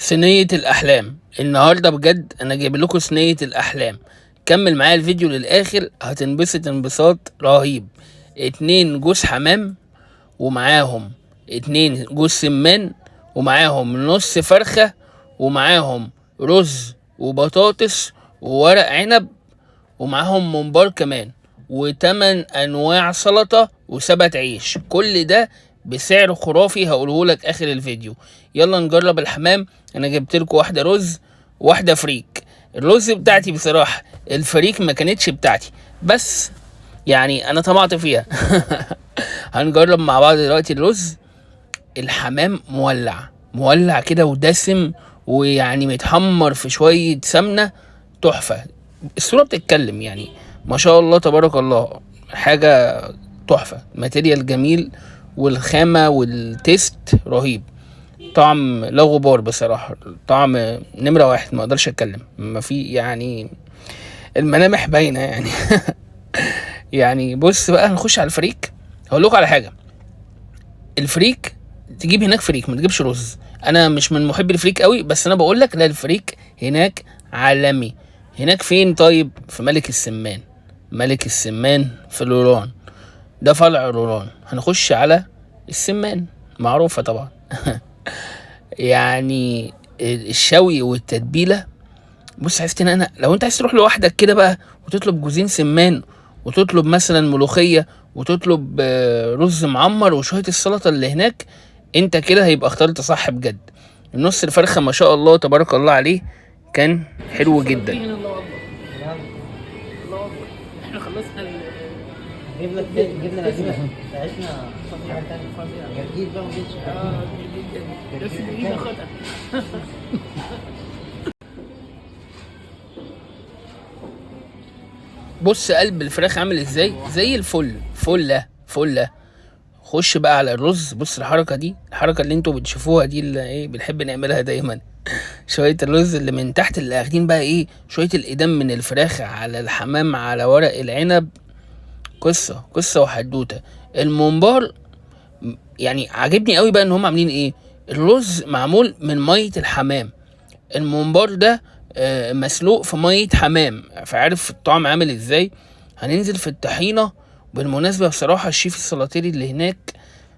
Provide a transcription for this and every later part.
صينية الأحلام النهاردة، بجد أنا جايب لكم صينية الأحلام. كمل معايا الفيديو للآخر هتنبسط انبساط رهيب. 2 جوز حمام، ومعاهم 2 جوز سمان، ومعاهم نص فرخة، ومعاهم رز وبطاطس وورق عنب، ومعاهم ممبار كمان، وتمن انواع سلطة وسبت عيش. كل ده بسعر خرافي هقولهولك اخر الفيديو. يلا نجرب الحمام. انا جبتلكوا واحدة رز واحدة فريك. الرز بتاعتي بصراحة، الفريك ما كانتش بتاعتي، بس يعني انا طمعت فيها. هنجرب مع بعض دلوقتي الرز. الحمام مولع مولع كده ودسم، ويعني متحمر في شوية سمنة، تحفة. الصورة بتتكلم يعني، ما شاء الله تبارك الله، حاجة تحفة. ماتيريال جميل، والخامة والتيست رهيب. طعم لا غبار بصراحة، طعم نمرة واحد، ما اقدرش اتكلم، ما في يعني الملامح باينة يعني. يعني بص بقى، هنخش على الفريك. هقول لكم على حاجة، الفريك تجيب هناك فريك، ما تجيبش رز. انا مش من محبي الفريك قوي، بس انا بقول لك لا، الفريك هناك عالمي. هناك فين؟ طيب في ملك السمان. ملك السمان في لوران، ده فرع لوران. هنخش على السمان، معروفة طبعا. يعني الشوي والتتبيلة. بص، عرفت ان انا لو انت عايز تروح لوحدك كده بقى وتطلب جوزين سمان، وتطلب مثلا ملوخية، وتطلب رز معمر وشوية السلطة اللي هناك، انت كده هيبقى اخترت صح بجد. النص الفرخة ما شاء الله تبارك الله عليه كان حلو جدا. الله اكبر، الله اكبر. احنا خلصنا جبنا العجينة عشنا جديد بقى مجيش بس الايد خطأ. بص قلب الفراخ عامل ازاي، زي الفل، فله فله. خش بقى على الرز. بص الحركه دي، الحركه اللي انتوا بتشوفوها دي، اللي ايه بنحب نعملها دايما. شويه الرز اللي من تحت، اللي اخدين بقى ايه، شويه الإدام من الفراخ على الحمام على ورق العنب. قصه قصه وحدوته. الممبار يعني عاجبني قوي بقى ان هم عاملين ايه، الرز معمول من ميه الحمام، الممبار ده مسلوق في ميه حمام، فعارف الطعم عامل ازاي. هننزل في الطحينه. بالمناسبه بصراحه الشيف السلاطيري اللي هناك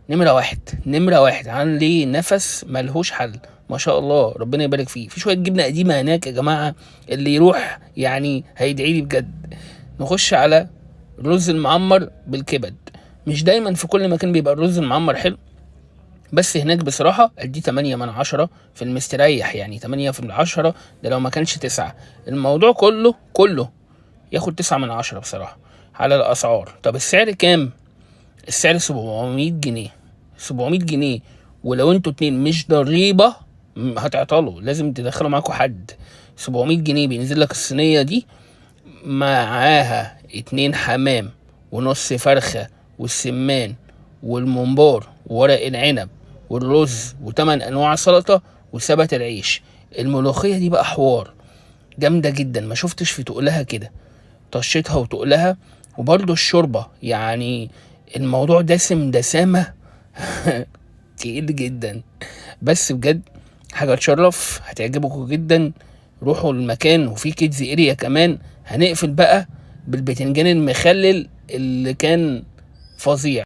نمره واحد، نمره واحد، عن ليه نفس ملهوش حل، ما شاء الله ربنا يبارك فيه. في شويه جبنه قديمه هناك يا جماعه، اللي يروح يعني هيدعي لي بجد. نخش على الرز المعمر بالكبد. مش دايما في كل مكان بيبقى الرز المعمر حلو، بس هناك بصراحة ادي 8/10 في المستريح، يعني 8/10، ده لو ما كانش 9. الموضوع كله ياخد 9/10 بصراحة على الأسعار. طب السعر كام؟ السعر 700 جنيه، 700 جنيه. ولو انتوا 2 مش ضريبة هتعطلوا، لازم تدخلوا معاكم حد. 700 جنيه بينزل لك الصينية دي، معاها 2 حمام ونص فرخة والسمان والممبار وورق العنب والرز وتمن انواع سلطة وسبت العيش. الملوخية دي بقى حوار، جامدة جدا، ما شفتش في تقلها كده، طشتها وتقلها. وبرضو الشوربة يعني الموضوع دسم دسامة. تقيل جدا، بس بجد حاجة تشرف، هتعجبكم جدا. روحوا المكان، وفي كيدز اريا كمان. هنقفل بقى بالبتنجان المخلل اللي كان فظيع.